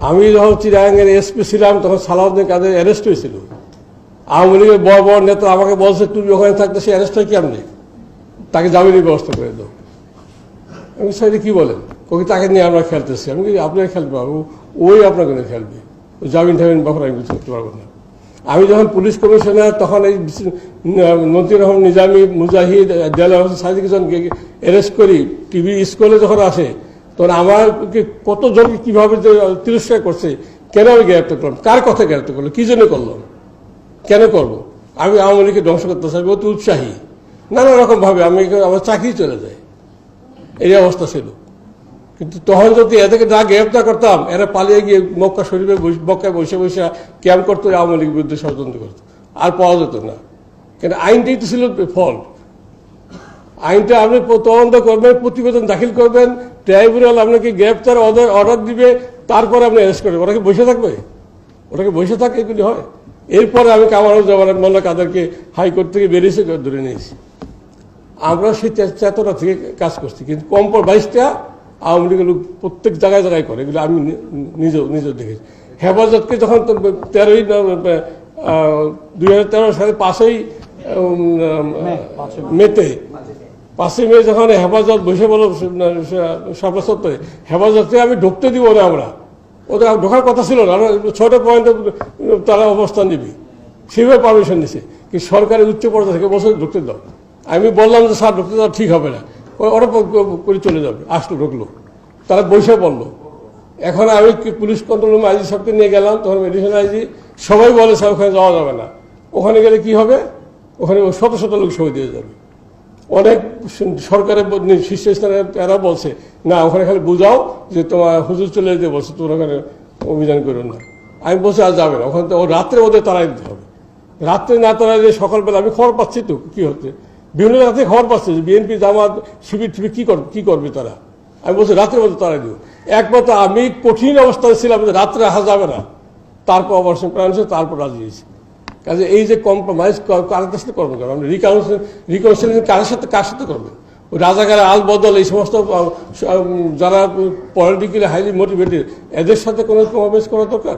আমি যখন চিরাঙ্গের এসপি ছিলাম তখন সালাউদ্দিন কাদের অ্যারেস্ট হয়েছিল। আওয়ামী লীগের বড় বড় নেতা আমাকে বলছে তুমি ওখানে থাকতে সে অ্যারেস্ট হয় কেমনি, তাকে জামিনের ব্যবস্থা করে দাও। আমি সাইডে কি বলেন, ওকে তাকে নিয়ে আমরা খেলতেছি। আমি আপনাকে খেলতে পারবো, ওই আপনাকে নিয়ে খেলবে, জামিন টামিন ব্যাপারে আমি কিছু করতে পারবো না। আমি যখন পুলিশ কমিশনার তখন এই মন্ত্রী রহমান নিজামী, মুজাহিদ, দেলাওয়ার হোসেন সাদিকজনকে অ্যারেস্ট করি টিভি স্কুলে যখন আসে, তখন আমাকে কতজনকে কীভাবে তিরস্কার করছে, কেন আমি গ্রেপ্তার করলাম, কার কথা গ্রেপ্তার করলো, কী জন্য করলাম, কেন করবো, আমি আওয়ামী লীগকে ধ্বংস করতে চাইবো, অতি উৎসাহী, নানা রকমভাবে আমি আমার চাকরি চলে যায়, এই অবস্থা ছিল। কিন্তু তখন যদি এদেরকে না গ্রেপ্তার করতাম, এরা পালিয়ে গিয়ে মক্কা শরীফে মক্কায় বসে বসে ক্যাম্প করতো, আওয়ামী লীগের বিরুদ্ধে ষড়যন্ত্র করতো, আর পাওয়া যেত না। কিন্তু আইনটাই তো ছিল ফল্ট। আইনটা আপনি তদন্ত করবেন, প্রতিবেদন দাখিল করবেন, ট্রাইব্যুনাল আপনাকে গ্রেপ্তার অর্ডার দিবে, তারপরে আপনি অ্যারেস্ট করবেন। ওটাকে বসে থাকবে, ওটাকে বসে থাকবে, এগুলি হয়। এরপরে আমি কামারুজ্জামান মোল্লা কাদেরকে হাইকোর্ট থেকে বেরিয়েছে ধরে নিয়েছি। আমরা সেই চেতনা থেকে কাজ করছি, কিন্তু কম্প্রোমাইজটা আওয়ামী লীগের লোক প্রত্যেক জায়গায় জায়গায় করে, এগুলো আমি নিজেও দেখেছি। হেফাজতকে যখন 2013 সালে 5ই মেতে 5ই মে যখন হেফাজত বসে বলো সর্বসত্ত্বে হেফাজতকে আমি ঢুকতে দিব না, আমরা ওদের ঢোকার কথা ছিল না, 6টা পয়েন্টে তারা অবস্থান নিবি, সেভাবে পারমিশন নিছে। কিন্তু সরকারের উচ্চ পর্যায়ে থেকে বছর ঢুকতে দাও। আমি বললাম যে স্যার ঢুকতে দাও, ঠিক হবে না, ওরা করে চলে যাবে। আসলো, ঢুকলো, তারা বসে পড়লো। এখন আমি পুলিশ কন্ট্রোল রুমে আইজি সাহেবকে নিয়ে গেলাম, তখন মেডিসিন আইজি সবাই বলে স্যার ওখানে যাওয়া যাবে না, ওখানে গেলে কি হবে, ওখানে শত শত লোক সই দিয়ে যাবে। অনেক সরকারের শীর্ষস্থানে এরা বলছে না, ওখানে খালি বুঝাও যে তোমার হুজুর চলে যেতে বলছে, তোমরা ওখানে অভিযান করো না। আমি বলছি আর যাবে না, ওখানে তো রাত্রে ওদের তাড়াই দিতে হবে। রাত্রে না তাড়াই দিয়ে সকালবেলা আমি খবর পাচ্ছি তো কি হচ্ছে, বিভিন্ন রাত্রে খবর পাচ্ছে যে বিএনপি জামাত শিবির টিবির কি করবে তারা। আমি বলছি রাত্রে মধ্যে তাড়াই দিব। একবার তো আমি কঠিন অবস্থায় ছিলাম যে রাত্রে আসা যাবে না, তারপর অপারেশন করা হয়েছে, তারপর রাজি হয়েছে। কাজে এই যে কম্প্রোমাইজ কার সাথে করবেন, আপনি রিকাউন্সিলিং কার সাথে করবেন? রাজাকার আল বদল এই সমস্ত যারা পলিটিক্যালি হাইলি মোটিভেটেড, এদের সাথে কোনো কম্প্রোমাইজ করা দরকার।